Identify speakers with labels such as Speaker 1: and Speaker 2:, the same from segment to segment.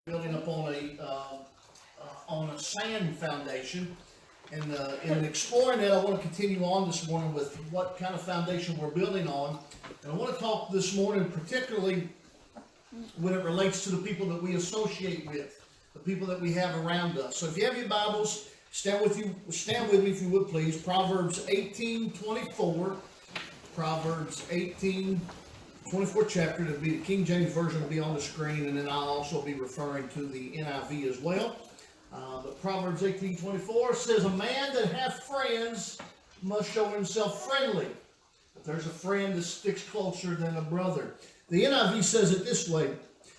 Speaker 1: Building up on a sand foundation, and in exploring that, I want to continue on this morning with what kind of foundation we're building on. And I want to talk this morning particularly when it relates to the people that we associate with, the people that we have around us. So if you have your Bibles, stand with me if you would please. Proverbs 18:24. Proverbs 18:24 chapter. It'll be the King James Version will be on the screen, and then I'll also be referring to the NIV as well. But Proverbs 18:24 says, "A man that hath friends must show himself friendly, but there's a friend that sticks closer than a brother." The NIV says it this way: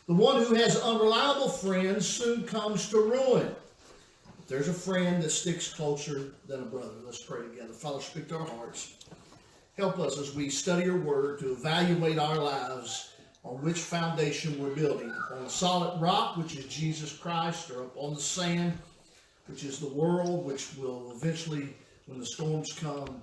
Speaker 1: "The one who has unreliable friends soon comes to ruin, but there's a friend that sticks closer than a brother." Let's pray together. Father, speak to our hearts. Help us as we study your word to evaluate our lives on which foundation we're building. On the solid rock, which is Jesus Christ, or upon the sand, which is the world, which will eventually, when the storms come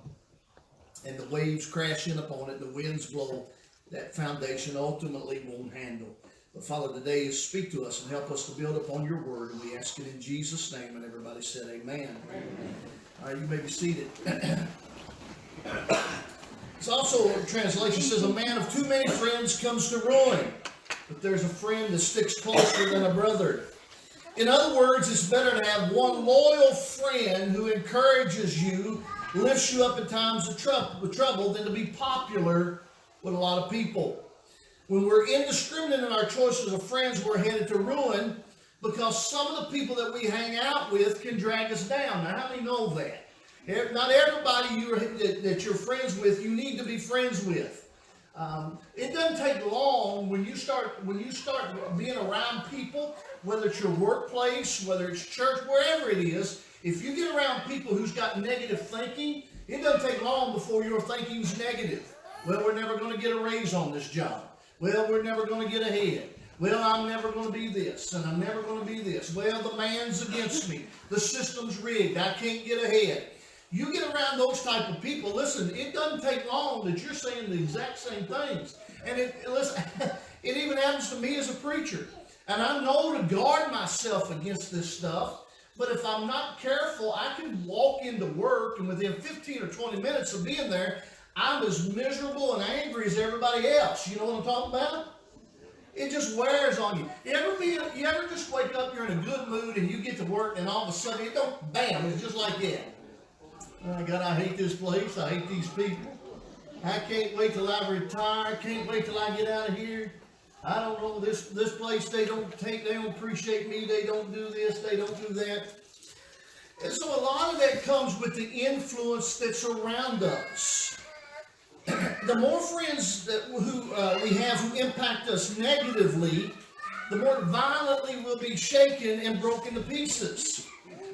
Speaker 1: and the waves crash in upon it, the winds blow, that foundation ultimately won't handle. But Father, today speak to us and help us to build upon your word, and we ask it in Jesus' name. And everybody said amen. Amen. All right, you may be seated. It's also a translation says, "A man of too many friends comes to ruin, but there's a friend that sticks closer than a brother." In other words, it's better to have one loyal friend who encourages you, lifts you up in times of trouble, than to be popular with a lot of people. When we're indiscriminate in our choices of friends, we're headed to ruin, because some of the people that we hang out with can drag us down. Now, how many know that? Not everybody that you're friends with, you need to be friends with. It doesn't take long when you start being around people, whether it's your workplace, whether it's church, wherever it is. If you get around people who's got negative thinking, it doesn't take long before your thinking's negative. Well, we're never going to get a raise on this job. Well, we're never going to get ahead. Well, I'm never going to be this, and I'm never going to be this. Well, the man's against me. The system's rigged. I can't get ahead. You get around those type of people, listen, it doesn't take long that you're saying the exact same things. And it even happens to me as a preacher. And I know to guard myself against this stuff, but if I'm not careful, I can walk into work, and within 15 or 20 minutes of being there, I'm as miserable and angry as everybody else. You know what I'm talking about? It just wears on you. You ever just wake up, you're in a good mood, and you get to work, and all of a sudden, bam, it's just like that. Oh God, I hate this place. I hate these people. I can't wait till I retire. I can't wait till I get out of here. I don't know, this place, they don't appreciate me. They don't do this. They don't do that. And so a lot of that comes with the influence that's around us. The more friends we have who impact us negatively, the more violently we'll be shaken and broken to pieces.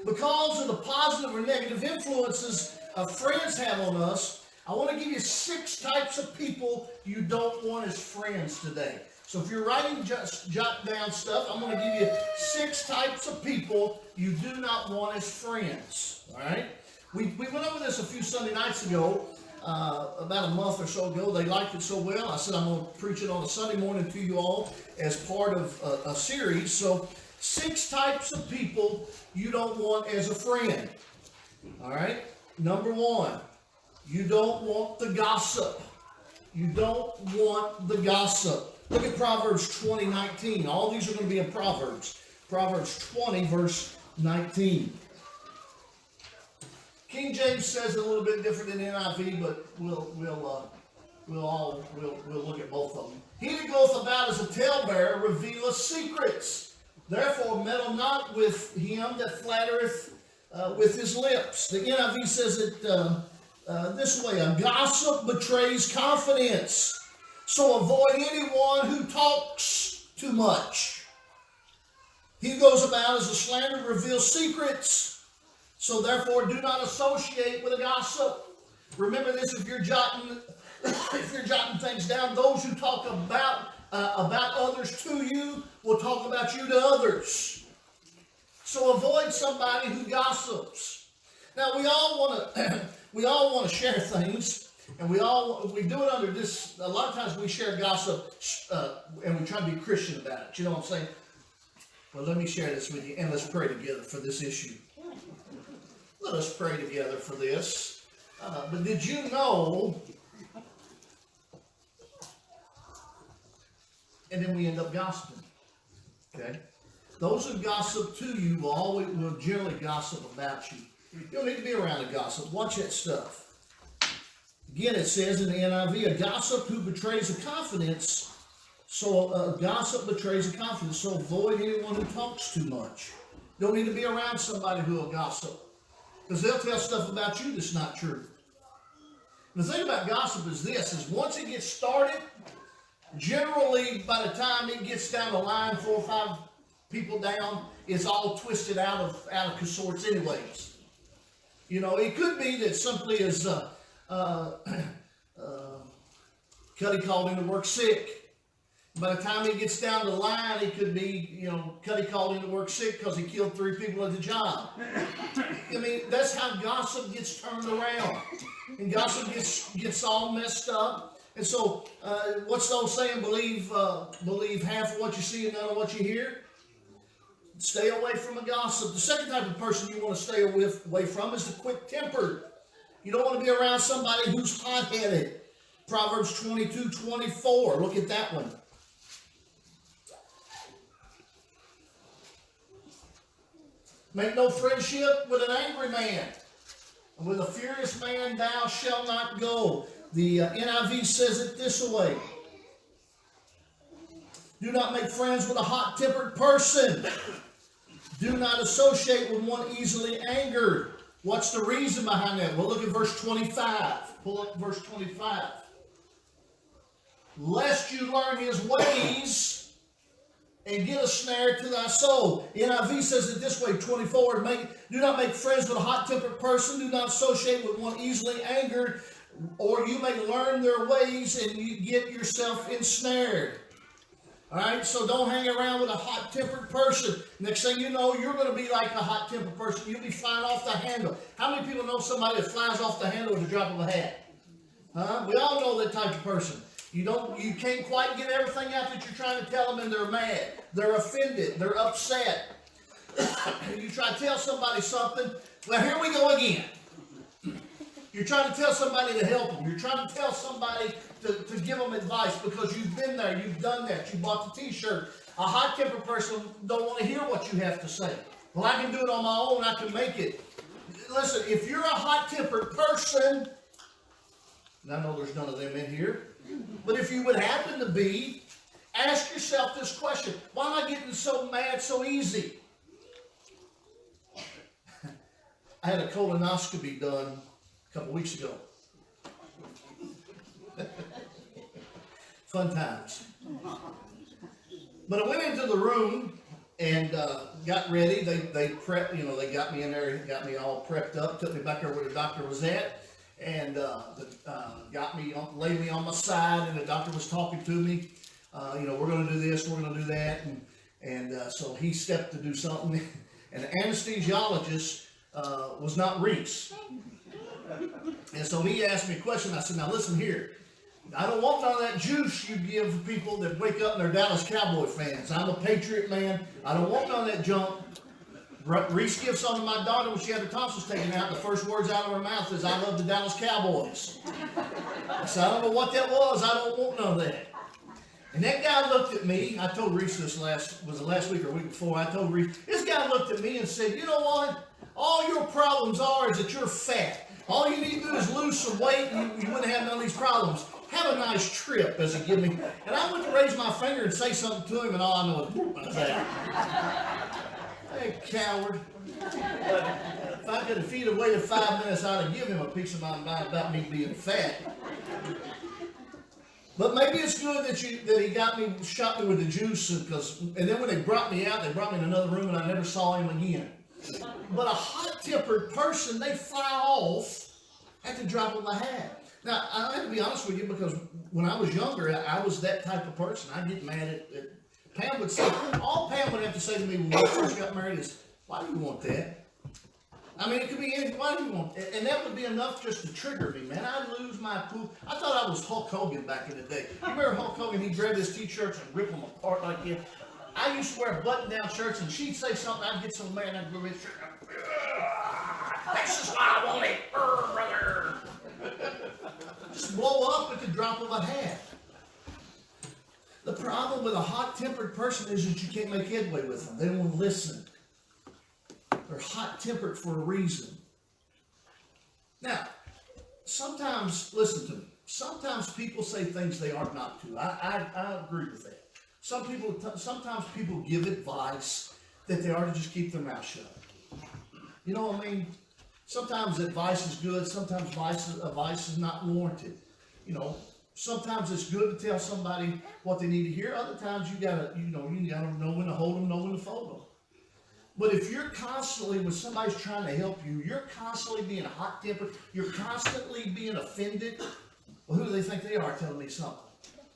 Speaker 1: Because of the positive or negative influences friends have on us, I want to give you 6 types of people you don't want as friends today. So if you're writing, just jot down stuff. I'm going to give you 6 types of people you do not want as friends. All right? We went over this a few Sunday nights ago, about a month or so ago. They liked it so well, I said I'm going to preach it on a Sunday morning to you all as part of a series. So 6 types of people you don't want as a friend. All right? Number 1, you don't want the gossip. You don't want the gossip. Look at Proverbs 20:19. All these are going to be in Proverbs. Proverbs 20, verse 19. King James says it a little bit different than NIV, but we'll look at both of them. "He that goeth about as a talebearer revealeth secrets. Therefore, meddle not with him that flattereth with his lips." The NIV says it this way: "A gossip betrays confidence. So avoid anyone who talks too much. He goes about as a slanderer reveals secrets. So therefore, do not associate with a gossip." Remember this: if you're jotting things down, those who talk about others to you will talk about you to others. So avoid somebody who gossips. Now we all want to share things, and we do it under this. A lot of times we share gossip, and we try to be Christian about it. You know what I'm saying? Well, let me share this with you, and let's pray together for this issue. Let us pray together for this. But did you know, and then we end up gossiping, okay? Those who gossip to you will generally gossip about you. You don't need to be around a gossip. Watch that stuff. Again, it says in the NIV, a gossip who betrays a confidence. So a gossip betrays a confidence. So avoid anyone who talks too much. You don't need to be around somebody who will gossip, because they'll tell stuff about you that's not true. The thing about gossip is this, is once it gets started, generally by the time it gets down the line, 4 or 5 people down, it's all twisted out of sorts anyways. You know, it could be that simply as Cuddy called in to work sick. By the time he gets down the line, it could be, you know, Cuddy called in to work sick because he killed 3 people at the job. I mean, that's how gossip gets turned around. And gossip gets all messed up. And so, what's the old saying? Believe half of what you see and none of what you hear. Stay away from a gossip. The second type of person you want to stay away from is the quick-tempered. You don't want to be around somebody who's hot-headed. Proverbs 22:24. Look at that one. Make no friendship with an angry man, and with a furious man thou shalt not go. The NIV says it this way. Do not make friends with a hot-tempered person. Do not associate with one easily angered. What's the reason behind that? Well, look at verse 25. Pull up verse 25. Lest you learn his ways and get a snare to thy soul. NIV says it this way, 24. Do not make friends with a hot-tempered person. Do not associate with one easily angered, or you may learn their ways and you get yourself ensnared. All right, so don't hang around with a hot-tempered person. Next thing you know, you're going to be like a hot-tempered person. You'll be flying off the handle. How many people know somebody that flies off the handle with a drop of a hat? We all know that type of person. You can't quite get everything out that you're trying to tell them, and they're mad. They're offended. They're upset. You try to tell somebody something. Well, here we go again. You're trying to tell somebody to help them. You're trying to tell somebody to give them advice because you've been there, you've done that, you bought the t-shirt. A hot-tempered person don't want to hear what you have to say. Well, I can do it on my own. I can make it. Listen, if you're a hot-tempered person, and I know there's none of them in here, but if you would happen to be, ask yourself this question. Why am I getting so mad so easy? I had a colonoscopy done a couple weeks ago. Fun times. But I went into the room and got ready. They prepped, they got me in there, got me all prepped up, took me back there where the doctor was at, and laid me on my side, and the doctor was talking to me. We're going to do this, we're going to do that, and so he stepped to do something, and the anesthesiologist was not Reese. And so he asked me a question. I said, now listen here. I don't want none of that juice you give people that wake up and they're Dallas Cowboy fans. I'm a Patriot man. I don't want none of that junk. Reese gives something to my daughter when she had her tonsils taken out. The first words out of her mouth is, I love the Dallas Cowboys. I said, I don't know what that was. I don't want none of that. And that guy looked at me. I told Reese this was it last week or week before. I told Reese, this guy looked at me and said, you know what? All your problems is that you're fat. All you need to do is lose some weight and you wouldn't have none of these problems. Have a nice trip, as he give me. And I went to raise my finger and say something to him, and all I know is that. Hey, coward. If I could have feed away in 5 minutes, I'd have given him a piece of my mind about me being fat. But maybe it's good that he shot me with the juice, and then when they brought me out, they brought me in another room, and I never saw him again. But a hot-tempered person, they fly off at the drop of a hat. Now, I have to be honest with you, because when I was younger, I was that type of person. I'd get mad at Pam would say, all Pam would have to say to me when we first got married is, why do you want that? I mean, it could be anything. Why do you want that? And that would be enough just to trigger me, man. I'd lose my poop. I thought I was Hulk Hogan back in the day. You remember Hulk Hogan? He'd grab his t-shirts and rip them apart like that. I used to wear a button-down shirt, and she'd say something, I'd get so mad, I'd go in shirt. That's just why I want it, brother. Just blow up at the drop of a hat. The problem with a hot-tempered person is that you can't make headway with them. They don't want to listen. They're hot-tempered for a reason. Now, sometimes, listen to me, sometimes people say things they ought not to. I agree with that. Sometimes people give advice that they ought to just keep their mouth shut. You know what I mean? Sometimes advice is good. Sometimes advice is not warranted. You know, sometimes it's good to tell somebody what they need to hear. Other times you gotta know when to hold them, know when to fold them. But if you're constantly, when somebody's trying to help you, you're constantly being hot-tempered, you're constantly being offended, well, who do they think they are telling me something?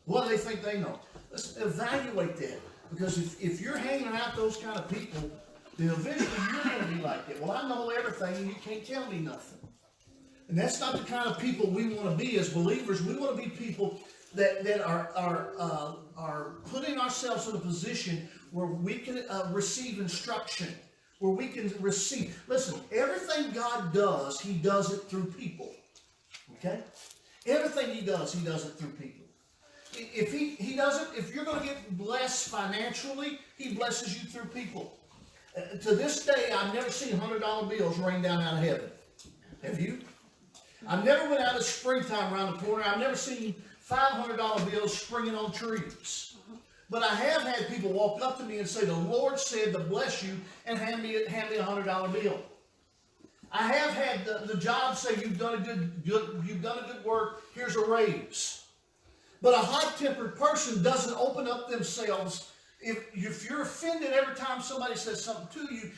Speaker 1: What do they think they know? Let's evaluate that. Because if you're hanging out those kind of people, then eventually you're going to be like that. Well, I know everything and you can't tell me nothing. And that's not the kind of people we want to be as believers. We want to be people that are putting ourselves in a position where we can receive instruction, where we can receive. Listen, everything God does, He does it through people. Okay? Everything He does it through people. If He doesn't, if you're going to get blessed financially, He blesses you through people. To this day, I've never seen $100 bills rain down out of heaven. Have you? I've never went out of springtime around the corner. I've never seen $500 bills springing on trees. But I have had people walk up to me and say, the Lord said to bless you, and hand me a $100 bill. I have had the job say, you've done a good work, here's a raise. But a hot-tempered person doesn't open up themselves. If you're offended every time somebody says something to you,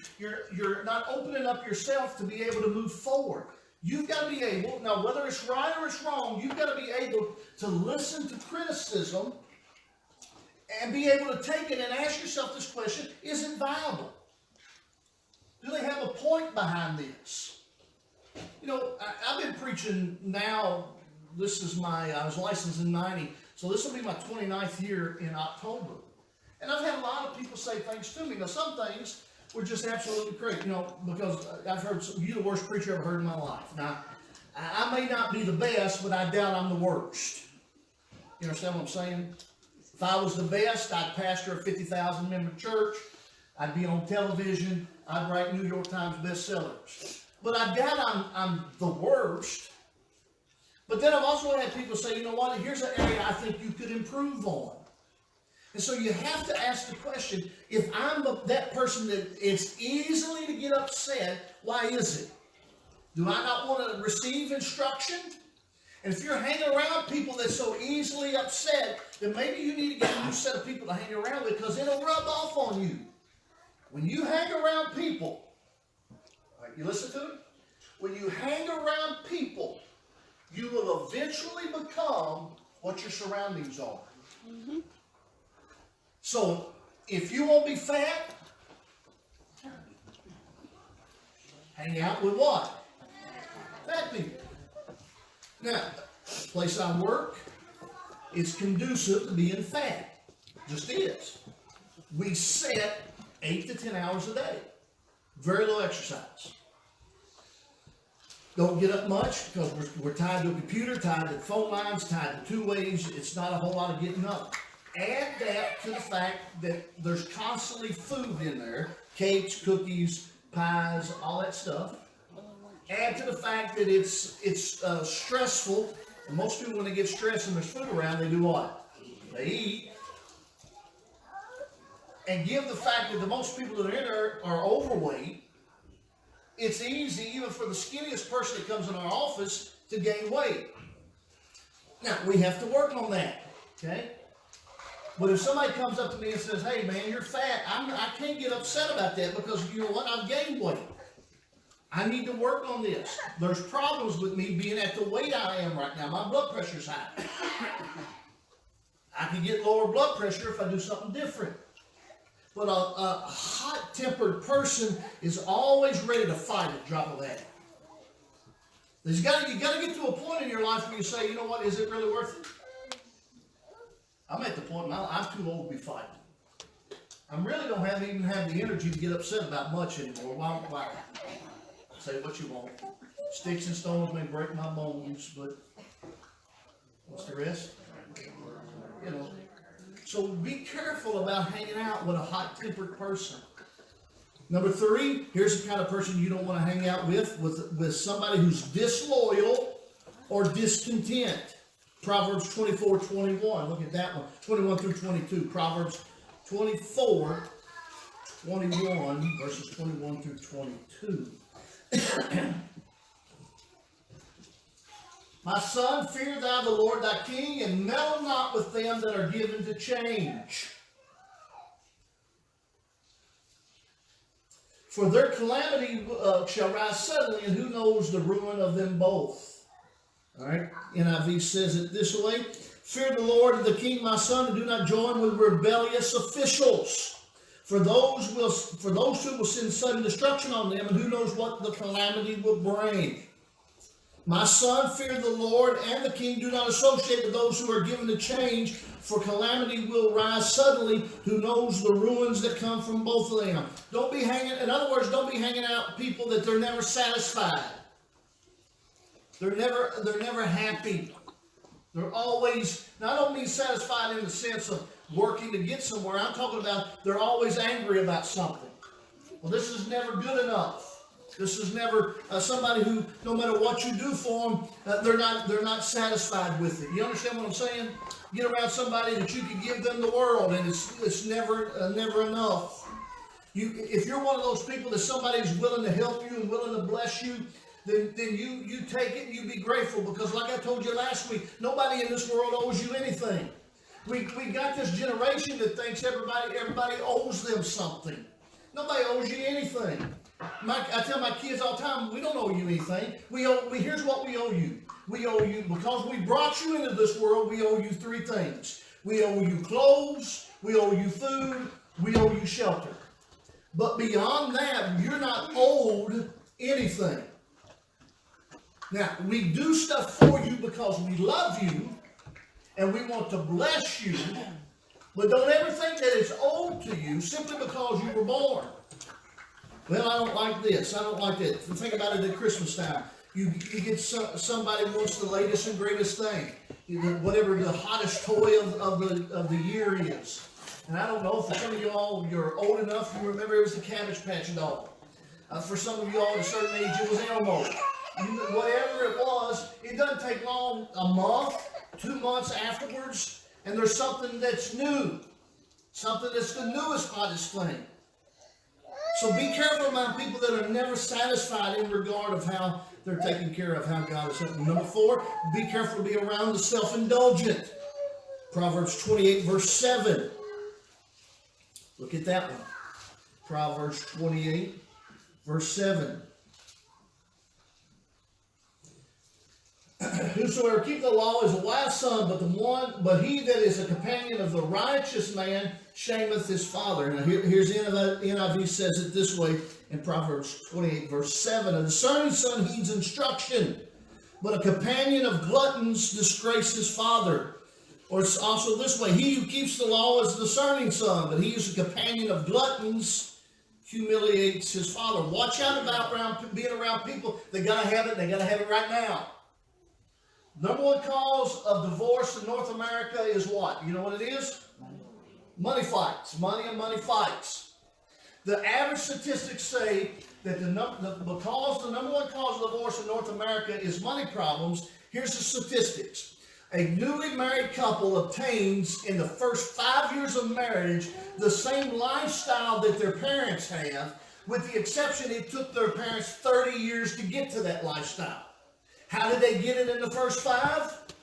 Speaker 1: you're not opening up yourself to be able to move forward. You've got to be able, now whether it's right or it's wrong, you've got to be able to listen to criticism and be able to take it and ask yourself this question, is it viable? Do they have a point behind this? You know, I've been preaching now, I was licensed in 90, so this will be my 29th year in October. And I've had a lot of people say things to me. Now, some things were just absolutely correct, you know, because I've heard you're the worst preacher I've ever heard in my life. Now, I may not be the best, but I doubt I'm the worst. You understand what I'm saying? If I was the best, I'd pastor a 50,000 member church. I'd be on television. I'd write New York Times bestsellers. But I doubt I'm the worst. But then I've also had people say, you know what, here's an area I think you could improve on. And so you have to ask the question, if I'm that person that it's easily to get upset, why is it? Do I not want to receive instruction? And if you're hanging around people that's so easily upset, then maybe you need to get a new set of people to hang around with, because it'll rub off on you. When you hang around people, right, you listen to it? When you hang around people, you will eventually become what your surroundings are. Mm-hmm. So, if you won't be fat, hang out with what? Fat people. Now, the place I work is conducive to being fat. Just is. We set 8 to 10 hours a day. Very little exercise. Don't get up much because we're tied to a computer, tied to phone lines, tied to two ways. It's not a whole lot of getting up. Add that to the fact that there's constantly food in there, cakes, cookies, pies, all that stuff. Add to the fact that it's stressful. And most people, when they get stressed and there's food around, they do what? They eat. And give the fact that the most people that are in there are overweight, it's easy, even for the skinniest person that comes in our office, to gain weight. Now, we have to work on that, okay? But if somebody comes up to me and says, hey, man, you're fat, I can't get upset about that because, you know what, I've gained weight. I need to work on this. There's problems with me being at the weight I am right now. My blood pressure's high. I can get lower blood pressure if I do something different. But a hot-tempered person is always ready to fight at the drop of a hat. You got to get to a point in your life where you say, you know what, is it really worth it? I'm at the point now, I'm too old to be fighting. I really don't even have the energy to get upset about much anymore. Why? Say what you want. Sticks and stones may break my bones, but what's the rest? You know. So be careful about hanging out with a hot-tempered person. Number 3, here's the kind of person you don't want to hang out with somebody who's disloyal or discontent. Proverbs 24:21. Look at that one. 21 through 22. Proverbs 24:21, verses 21 through 22. My son, fear thou the Lord thy King, and meddle not with them that are given to change. For their calamity shall rise suddenly, and who knows the ruin of them both. All right, NIV says it this way. Fear the Lord and the King, my son, and do not join with rebellious officials. For those who will send sudden destruction on them, and who knows what the calamity will bring. My son, fear the Lord and the King. Do not associate with those who are given to change, for calamity will rise suddenly. Who knows the ruins that come from both of them? Don't be in other words, don't be hanging out with people that they're never satisfied. They're never happy. They're always, now I don't mean satisfied in the sense of working to get somewhere. I'm talking about they're always angry about something. Well, this is never good enough. This is never somebody who, no matter what you do for them, they're not satisfied with it. You understand what I'm saying? Get around somebody that you can give them the world, and it's never enough. If you're one of those people that somebody's willing to help you and willing to bless you, then you take it and you be grateful, because like I told you last week, nobody in this world owes you anything. We got this generation that thinks everybody owes them something. Nobody owes you anything. I tell my kids all the time, we don't owe you anything. Here's what we owe you. We owe you, because we brought you into this world, we owe you 3 things. We owe you clothes, we owe you food, we owe you shelter. But beyond that, you're not owed anything. Now, we do stuff for you because we love you and we want to bless you, but don't ever think that it's owed to you simply because you were born. Well, I don't like this, I don't like that. Think about it at Christmas time. You get somebody wants the latest and greatest thing, whatever the hottest toy of the year is. And I don't know, for some of you all, you're old enough, you remember it was the Cabbage Patch doll. For some of you all at a certain age, it was Elmo. Whatever it was, it doesn't take long, a month, 2 months afterwards, and there's something that's new. Something that's the newest, hottest thing. So be careful about people that are never satisfied in regard of how they're taking care of how God is helping. Number 4, be careful to be around the self-indulgent. Proverbs 28, verse 7. Look at that one. Proverbs 28, verse 7. Whosoever keep the law is a wise son, but he that is a companion of the righteous man shameth his father. Now here's NIV says it this way in Proverbs 28, verse 7. A discerning son heeds instruction, but a companion of gluttons disgraces his father. Or it's also this way: he who keeps the law is a discerning son, but he who is a companion of gluttons humiliates his father. Watch out about being around people that gotta have it, and they gotta have it right now. Number 1 cause of divorce in North America is what? You know what it is? Money fights. Money and money fights. The average statistics say that because the number 1 cause of divorce in North America is money problems, here's the statistics. A newly married couple obtains in the first 5 years of marriage the same lifestyle that their parents have, with the exception it took their parents 30 years to get to that lifestyle. How did they get it in the first 5?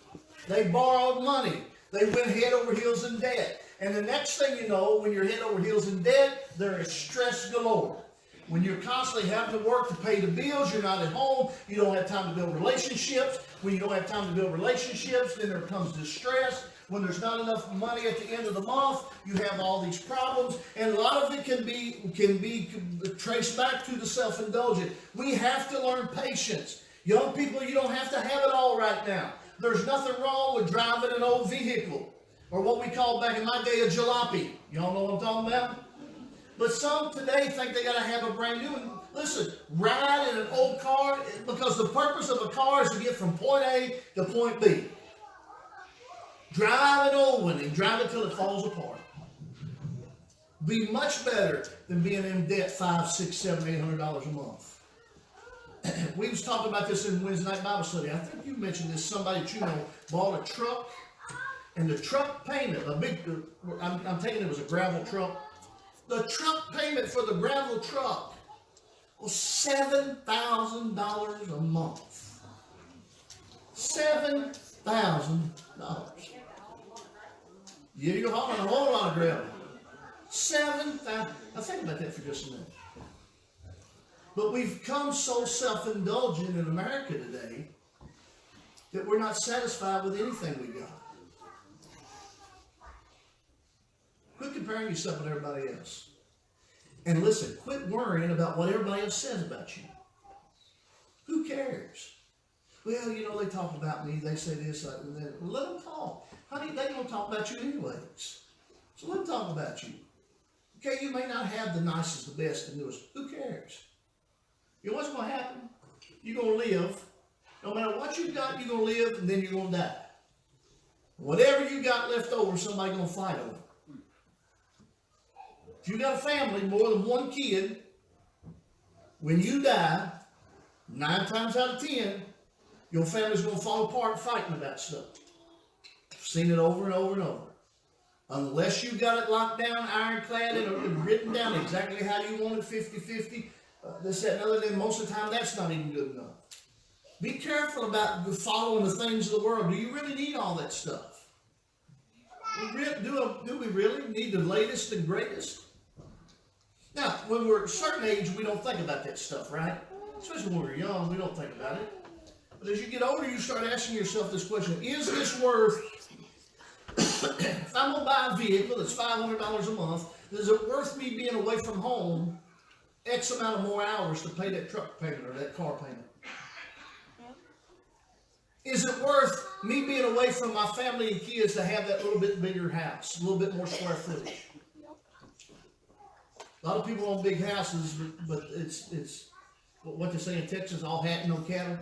Speaker 1: They borrowed money. They went head over heels in debt. And the next thing you know, when you're head over heels in debt, there is stress galore. When you're constantly having to work to pay the bills, you're not at home, you don't have time to build relationships. When you don't have time to build relationships, then there comes distress. When there's not enough money at the end of the month, you have all these problems, and a lot of it can be traced back to the self-indulgent. We have to learn patience. Young people, you don't have to have it all right now. There's nothing wrong with driving an old vehicle, or what we called back in my day a jalopy. Y'all know what I'm talking about? But some today think they got to have a brand new one. Listen, ride in an old car because the purpose of a car is to get from point A to point B. Drive an old one and drive it till it falls apart. Be much better than being in debt $500, $600, $700, $800 a month. We was talking about this in Wednesday night Bible study. I think you mentioned this. Somebody that you know bought a truck, and the truck payment, I'm taking it was a gravel truck. The truck payment for the gravel truck was $7,000 a month. $7,000. Yeah, you're hauling a whole lot of gravel. $7,000. Now think about that for just a minute. But we've become so self-indulgent in America today that we're not satisfied with anything we got. Quit comparing yourself with everybody else. And listen, quit worrying about what everybody else says about you. Who cares? Well, you know, they talk about me, they say this, and that. Well, let them talk. Honey, they're going to talk about you anyways. So let them talk about you. Okay, you may not have the nicest, the best, the newest. Who cares? You know what's going to happen? You're going to live. No matter what you got, you're going to live, and then you're going to die. Whatever you got left over, somebody's going to fight over. If you got a family, more than one kid, when you die, 9 times out of 10, your family's going to fall apart fighting about stuff. I've seen it over and over and over. Unless you got it locked down, ironclad, and written down exactly how you want it, 50-50, this, that, and other, then most of the time that's not even good enough. Be careful about following the things of the world. Do you really need all that stuff? Do we really need the latest and greatest? Now, when we're a certain age, we don't think about that stuff, right? Especially when we're young, we don't think about it. But as you get older, you start asking yourself this question: is this worth, if I'm going to buy a vehicle that's $500 a month, is it worth me being away from home X amount of more hours to pay that truck payment or that car payment? Is it worth me being away from my family and kids to have that little bit bigger house, a little bit more square footage? A lot of people own big houses, but it's what they say in Texas, all hat, no cattle.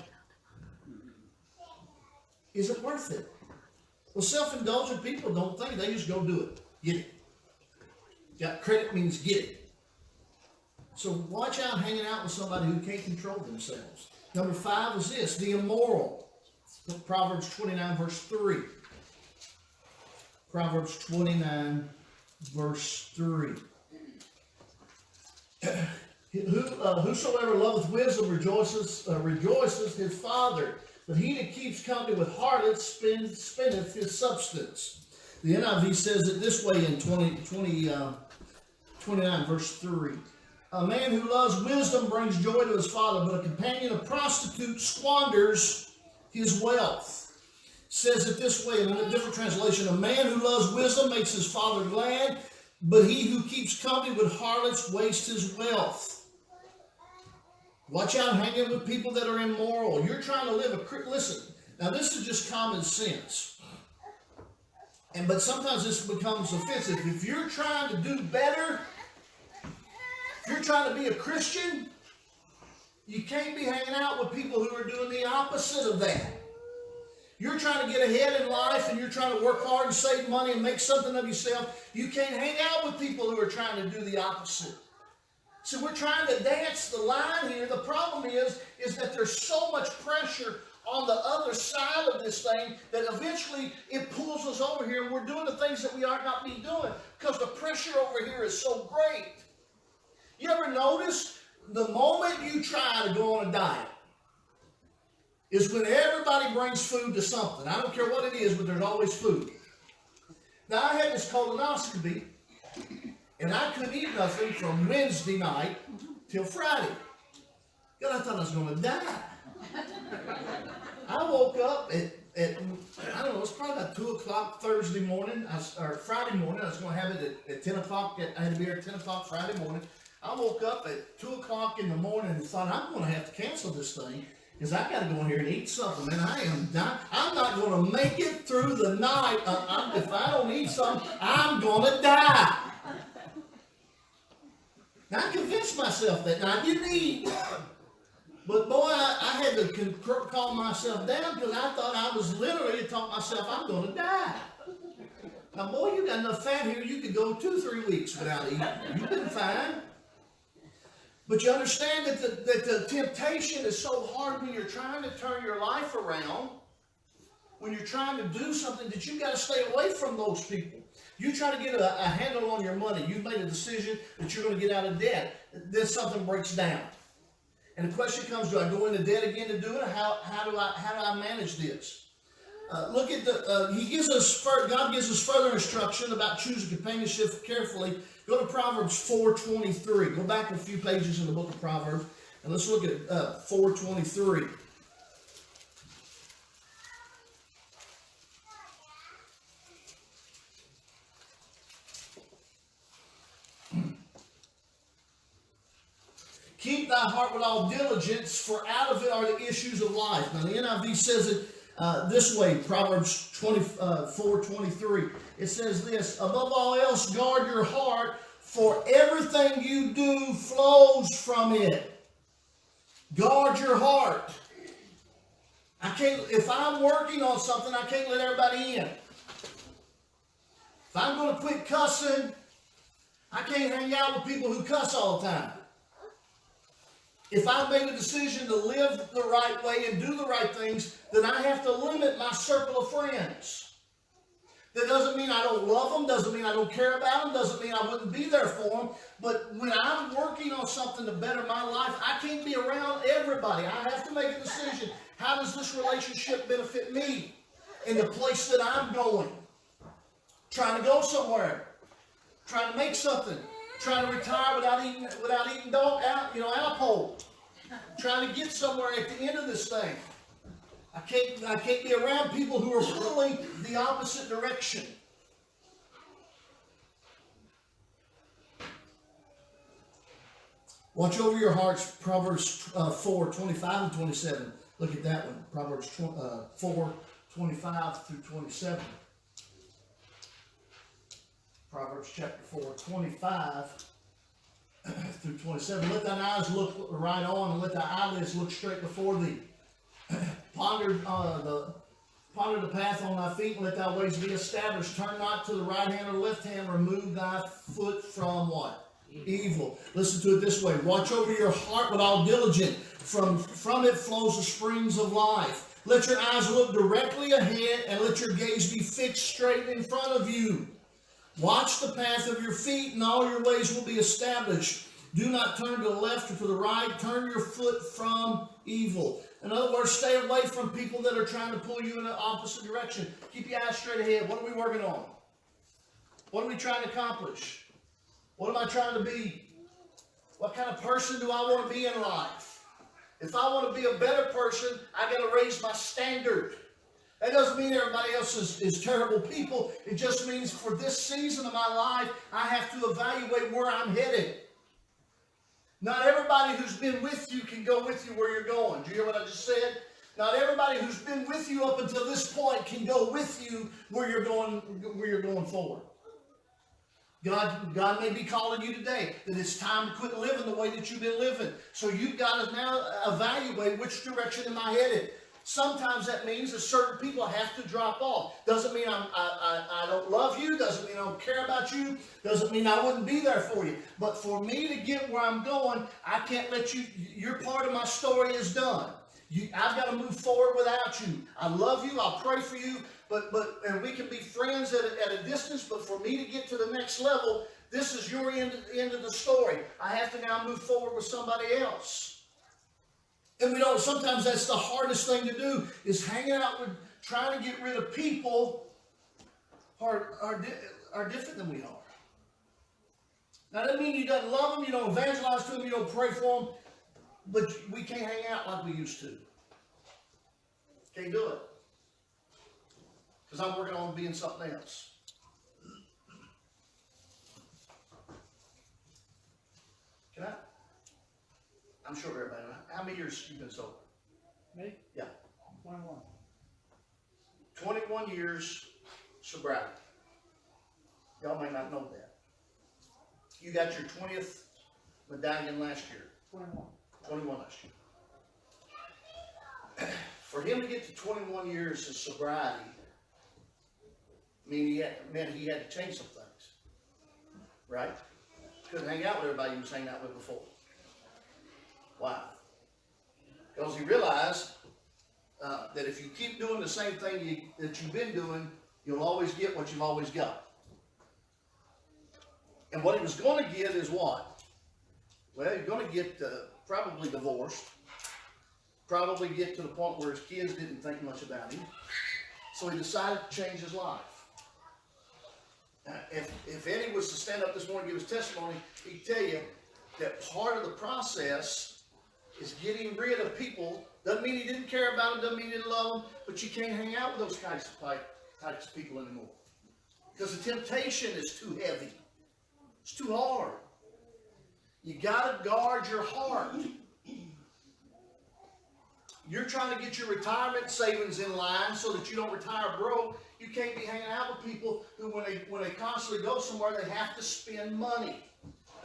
Speaker 1: Is it worth it? Well, self-indulgent people don't think. They just go do it. Get it. Got credit means get it. So watch out hanging out with somebody who can't control themselves. Number 5 is this: the immoral. Proverbs 29, verse 3. Proverbs 29, verse 3. Whosoever loveth wisdom rejoices his father, but he that keeps company with harlots spendeth his substance. The NIV says it this way in 29, verse 3. A man who loves wisdom brings joy to his father, but a companion of prostitutes squanders his wealth. Says it this way in a different translation: a man who loves wisdom makes his father glad, but he who keeps company with harlots wastes his wealth. Watch out hanging with people that are immoral. You're trying to live listen, now this is just common sense. But sometimes this becomes offensive. If you're trying to do better, if you're trying to be a Christian, you can't be hanging out with people who are doing the opposite of that. You're trying to get ahead in life and you're trying to work hard and save money and make something of yourself. You can't hang out with people who are trying to do the opposite. So we're trying to dance the line here. The problem is that there's so much pressure on the other side of this thing that eventually it pulls us over here and we're doing the things that we ought not be doing because the pressure over here is so great. You ever notice the moment you try to go on a diet is when everybody brings food to something. I don't care what it is, but there's always food. Now, I had this colonoscopy, and I couldn't eat nothing from Wednesday night till Friday. God, I thought I was going to die. I woke up at I don't know, it was probably about 2 o'clock Thursday morning, or Friday morning. I was going to have it at 10 o'clock. I had to be here at 10 o'clock Friday morning. I woke up at 2 o'clock in the morning and thought, I'm going to have to cancel this thing because I got to go in here and eat something. Man, I am dying. I'm not going to make it through the night. If I don't eat something, I'm going to die. Now, I convinced myself that. Now, I didn't eat. But boy, I had to calm myself down because I thought I was literally taught myself I'm going to die. Now, boy, you got enough fat here, you could go 2-3 weeks without eating. You've been fine. But you understand that the temptation is so hard when you're trying to turn your life around, when you're trying to do something, that you've got to stay away from those people. You try to get a handle on your money. You've made a decision that you're going to get out of debt. Then something breaks down. And the question comes, do I go into debt again to do it? How do I manage this? Look at God gives us further instruction about choosing companionship carefully. Go to Proverbs 4:23. Go back a few pages in the book of Proverbs, and let's look at 4:23. Keep thy heart with all diligence, for out of it are the issues of life. Now the NIV says it this way, Proverbs 4:23. It says this: above all else, guard your heart, for everything you do flows from it. Guard your heart. If I'm working on something, I can't let everybody in. If I'm going to quit cussing, I can't hang out with people who cuss all the time. If I've made a decision to live the right way and do the right things, then I have to limit my circle of friends. That doesn't mean I don't love them, doesn't mean I don't care about them, doesn't mean I wouldn't be there for them. But when I'm working on something to better my life, I can't be around everybody. I have to make a decision. How does this relationship benefit me in the place that I'm going? Trying to go somewhere. Trying to make something. Trying to retire without eating alcohol. Trying to get somewhere at the end of this thing. I can't be around people who are pulling the opposite direction. Watch over your hearts, Proverbs 4:25 and 27. Look at that one, Proverbs 4:25 through 27. Proverbs chapter 4:25 through 27. Let thine eyes look right on, and let thy eyelids look straight before thee. Ponder the path on thy feet, and let thy ways be established. Turn not to the right hand or left hand. Remove thy foot from what? Evil. Listen to it this way. Watch over your heart with all diligence. From it flows the springs of life. Let your eyes look directly ahead, and let your gaze be fixed straight in front of you. Watch the path of your feet, and all your ways will be established. Do not turn to the left or to the right. Turn your foot from evil. In other words, stay away from people that are trying to pull you in the opposite direction. Keep your eyes straight ahead. What are we working on? What are we trying to accomplish? What am I trying to be? What kind of person do I want to be in life? If I want to be a better person, I got to raise my standard. That doesn't mean everybody else is terrible people. It just means for this season of my life, I have to evaluate where I'm headed. Not everybody who's been with you can go with you where you're going. Do you hear what I just said? Not everybody who's been with you up until this point can go with you where you're going forward. God may be calling you today that it's time to quit living the way that you've been living. So you've got to now evaluate which direction am I headed. Sometimes that means that certain people have to drop off. Doesn't mean I don't love you. Doesn't mean I don't care about you. Doesn't mean I wouldn't be there for you. But for me to get where I'm going, I can't let you. Your part of my story is done. I've got to move forward without you. I love you. I'll pray for you. And we can be friends at a distance. But for me to get to the next level, this is your end of the story. I have to now move forward with somebody else. And sometimes that's the hardest thing to do, is hanging out with, trying to get rid of people who are different than we are. Now, that doesn't mean you don't love them, you don't evangelize to them, you don't pray for them, but we can't hang out like we used to. Can't do it. Because I'm working on being something else. Can I? I'm sure everybody knows. How many years have you been sober?
Speaker 2: Me?
Speaker 1: Yeah.
Speaker 2: 21.
Speaker 1: 21 years sobriety. Y'all may not know that. You got your 20th medallion last year?
Speaker 2: 21.
Speaker 1: 21 last year. For him to get to 21 years of sobriety, meant he had to change some things, right? Couldn't hang out with everybody he was hanging out with before. Why? Because he realized that if you keep doing the same thing that you've been doing, you'll always get what you've always got. And what he was going to get is what? Well, you're going to get probably divorced, probably get to the point where his kids didn't think much about him. So he decided to change his life. If Eddie was to stand up this morning and give his testimony, he'd tell you that part of the process is getting rid of people. Doesn't mean he didn't care about them, doesn't mean he didn't love them, but you can't hang out with those types of people anymore. Because the temptation is too heavy. It's too hard. You got to guard your heart. You're trying to get your retirement savings in line so that you don't retire broke. You can't be hanging out with people who, when they constantly go somewhere, they have to spend money.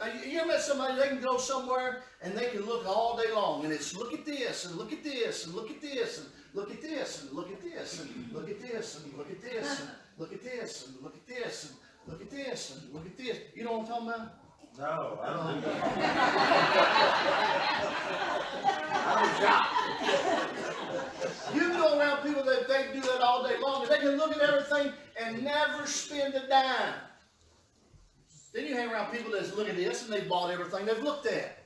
Speaker 1: Now, you ever met somebody, they can go somewhere and they can look all day long, and it's look at this, and look at this, and look at this, and look at this, and look at this, and look at this, and look at this, and look at this, and look at this, and look at this, and look at this. You know what I'm talking about?
Speaker 3: No, I don't do that.
Speaker 1: You can go around people that they do that all day long, and they can look at everything and never spend a dime. Then you hang around people that look at this and they've bought everything they've looked at.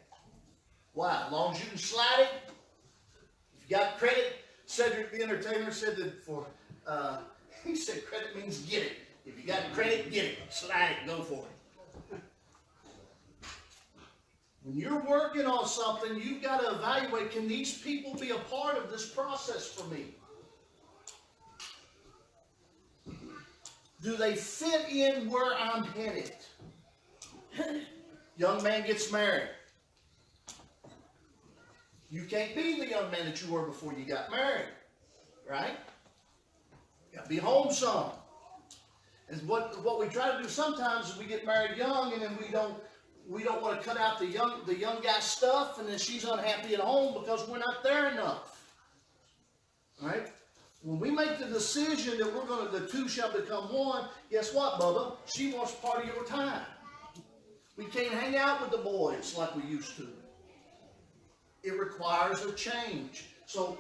Speaker 1: Why? As long as you can slide it. If you got credit, Cedric the entertainer said that he said credit means get it. If you got credit, get it. Slide it, go for it. When you're working on something, you've got to evaluate, can these people be a part of this process for me? Do they fit in where I'm headed? Young man gets married. You can't be the young man that you were before you got married, right? You got to be home some. And what we try to do sometimes is we get married young, and then we don't want to cut out the young guy's stuff, and then she's unhappy at home because we're not there enough. All right? When we make the decision that the two shall become one, guess what, Bubba? She wants part of your time. We can't hang out with the boys like we used to. It requires a change. So,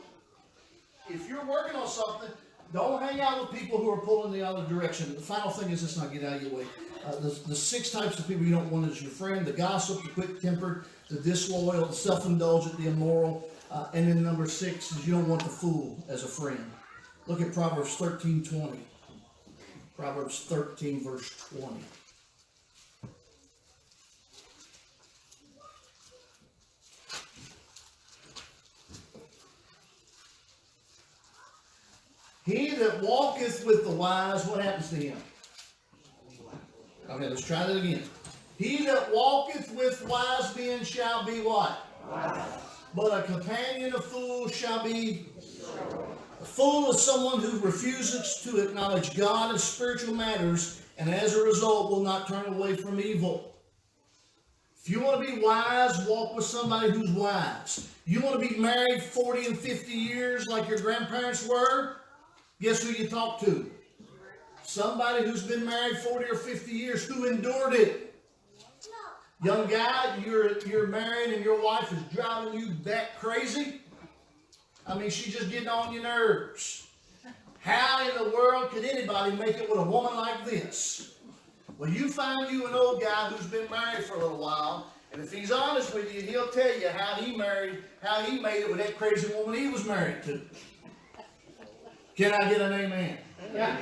Speaker 1: if you're working on something, don't hang out with people who are pulling the other direction. The final thing is, let's not get out of your way. The 6 types of people you don't want as your friend: the gossip, the quick-tempered, the disloyal, the self-indulgent, the immoral. And then number 6 is you don't want the fool as a friend. Look at Proverbs 13:20. Proverbs 13, verse 20. He that walketh with the wise, what happens to him? Okay, let's try that again. He that walketh with wise men shall be what? Wise. But a companion of fools shall be... A fool is someone who refuses to acknowledge God in spiritual matters, and as a result will not turn away from evil. If you want to be wise, walk with somebody who's wise. You want to be married 40 and 50 years like your grandparents were? Guess who you talk to? Somebody who's been married 40 or 50 years, who endured it. Young guy, you're married and your wife is driving you that crazy. I mean, she's just getting on your nerves. How in the world could anybody make it with a woman like this? Well, you find you an old guy who's been married for a little while, and if he's honest with you, he'll tell you how he made it with that crazy woman he was married to. Can I get an amen? Yeah.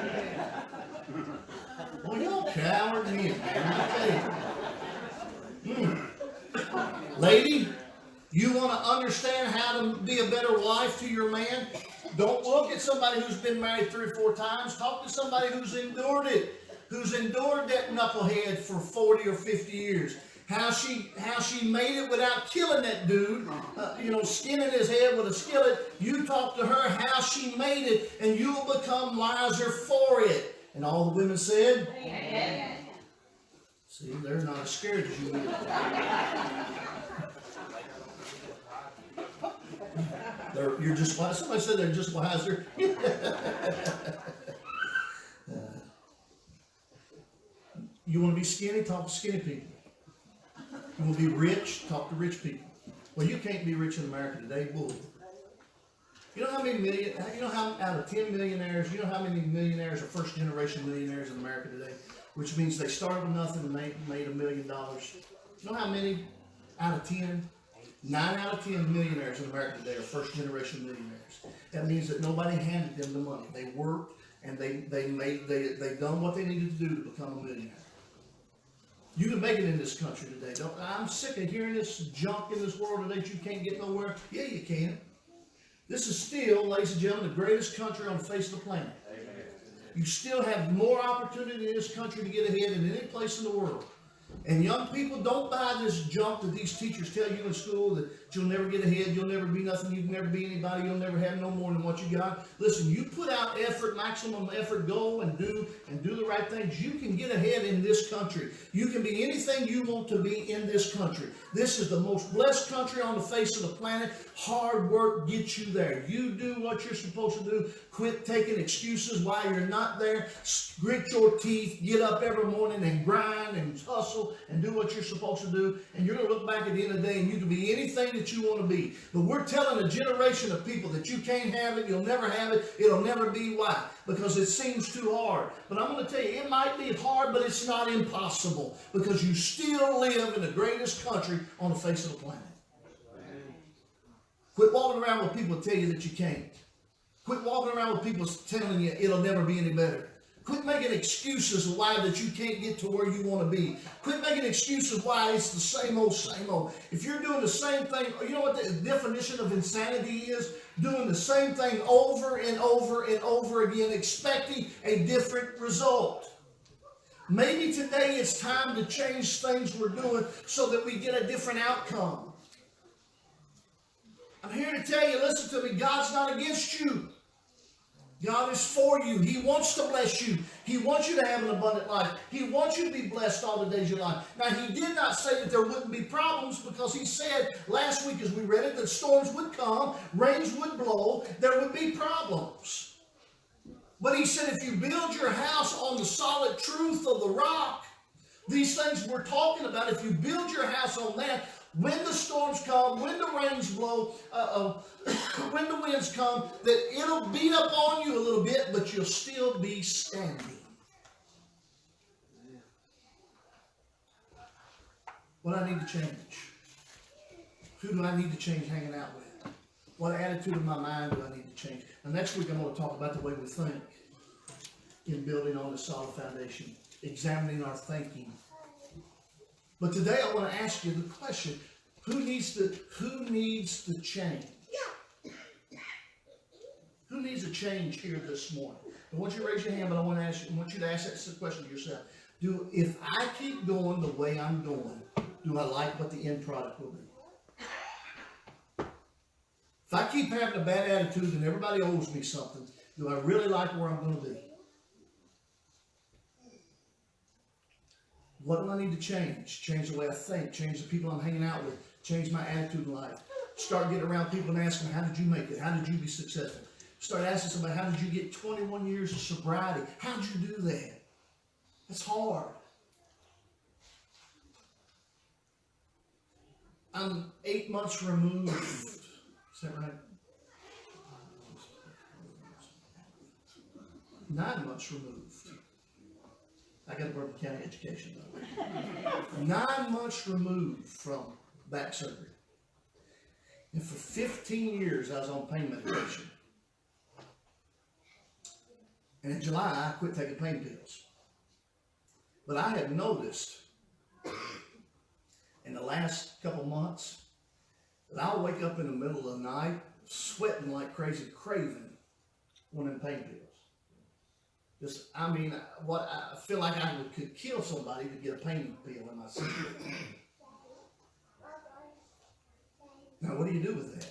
Speaker 1: Well, y'all coward men, man. Lady, you want to understand how to be a better wife to your man? Don't look at somebody who's been married 3 or 4 times. Talk to somebody who's endured it, who's endured that knucklehead for 40 or 50 years. How she made it without killing that dude, skinning his head with a skillet. You talk to her how she made it, and you'll become wiser for it. And all the women said, amen. See, they're not as scared as you are. You're just wise. Somebody said they're just wiser. You want to be skinny? Talk to skinny people. You want to be rich? Talk to rich people. Well, you can't be rich in America today. Bull. You know how many million? You know how out of 10 millionaires? You know how many millionaires are first generation millionaires in America today? Which means they started with nothing and made $1 million. You know how many out of 10? 9 out of 10 millionaires in America today are first generation millionaires. That means that nobody handed them the money. They worked and they done what they needed to do to become a millionaire. You can make it in this country today. I'm sick of hearing this junk in this world today that you can't get nowhere. Yeah, you can. This is still, ladies and gentlemen, the greatest country on the face of the planet.
Speaker 3: Amen.
Speaker 1: You still have more opportunity in this country to get ahead than any place in the world. And young people, don't buy this junk that these teachers tell you in school that you'll never get ahead, you'll never be nothing, you'll never be anybody, you'll never have no more than what you got. Listen, you put out effort, maximum effort, go and do the right things. You can get ahead in this country. You can be anything you want to be in this country. This is the most blessed country on the face of the planet. Hard work gets you there. You do what you're supposed to do. Quit taking excuses why you're not there. Grit your teeth, get up every morning and grind and hustle and do what you're supposed to do. And you're going to look back at the end of the day and you can be anything that you want to be. But we're telling a generation of people that you can't have it, you'll never have it, it'll never be. Why? Because it seems too hard. But I'm going to tell you, it might be hard, but it's not impossible. Because you still live in the greatest country on the face of the planet. Quit walking around with people tell you that you can't. Quit walking around with people telling you it'll never be any better. Quit making excuses why that you can't get to where you want to be. Quit making excuses why it's the same old, same old. If you're doing the same thing, you know what the definition of insanity is? Doing the same thing over and over and over again, expecting a different result. Maybe today it's time to change things we're doing so that we get a different outcome. I'm here to tell you, listen to me, God's not against you. God is for you. He wants to bless you. He wants you to have an abundant life. He wants you to be blessed all the days of your life. Now, he did not say that there wouldn't be problems because he said last week as we read it that storms would come, rains would blow, there would be problems. But he said if you build your house on the solid truth of the rock, these things we're talking about, if you build your house on that, when the storms come, when the rains blow, when the winds come, that it'll beat up on you a little bit, but you'll still be standing. What do I need to change? Who do I need to change hanging out with? What attitude of my mind do I need to change? And next week I'm going to talk about the way we think in building on a solid foundation, examining our thinking. But today I want to ask you the question, who needs to change? Who needs a change here this morning? I want you to raise your hand, but I want you to ask that question to yourself. If I keep going the way I'm going, do I like what the end product will be? If I keep having a bad attitude and everybody owes me something, do I really like where I'm going to be? What do I need to change? Change the way I think, change the people I'm hanging out with, change my attitude in life. Start getting around people and asking, how did you make it? How did you be successful? Start asking somebody, how did you get 21 years of sobriety? How did you do that? That's hard. I'm 8 months removed. Is that right? 9 months removed. I got a Bourbon County education, though. 9 months removed from back surgery. And for 15 years, I was on pain medication. And in July, I quit taking pain pills. But I have noticed in the last couple months that I'll wake up in the middle of the night sweating like crazy, craving one of them pain pills. I feel like I could kill somebody to get a pain pill in my system. Now, what do you do with that?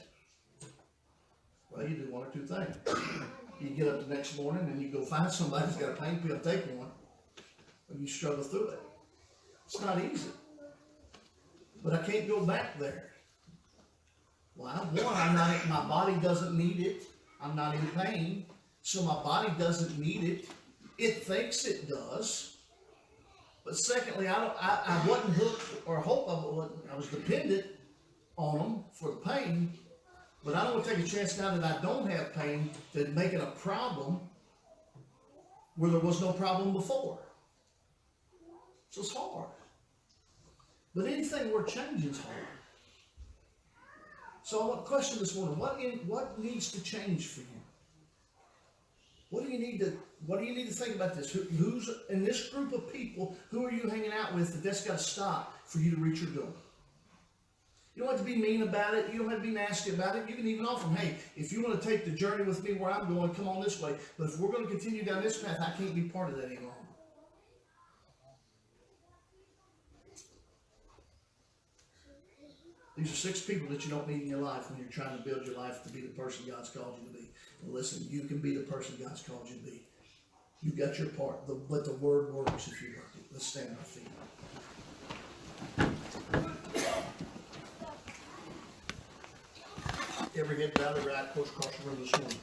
Speaker 1: Well, you do one or two things. You get up the next morning and you go find somebody who's got a pain pill, take one, and you struggle through it. It's not easy. But I can't go back there. Well, my body doesn't need it. I'm not in pain, so my body doesn't need it. It thinks it does. But secondly, I wasn't hooked or I was dependent on them for the pain. But I don't want to take a chance now that I don't have pain to make it a problem where there was no problem before. So it's hard. But anything worth changing is hard. So I want to question this morning: what needs to change for you? What do you need to think about this? Who's in this group of people? Who are you hanging out with that's got to stop for you to reach your goal? You don't have to be mean about it. You don't have to be nasty about it. You can even offer them, hey, if you want to take the journey with me where I'm going, come on this way. But if we're going to continue down this path, I can't be part of that any longer. These are 6 people that you don't need in your life when you're trying to build your life to be the person God's called you to be. And listen, you can be the person God's called you to be. You got your part, but the word works if you work it. Let's stand on our feet. Every head bowed, every eye closed across the room this morning.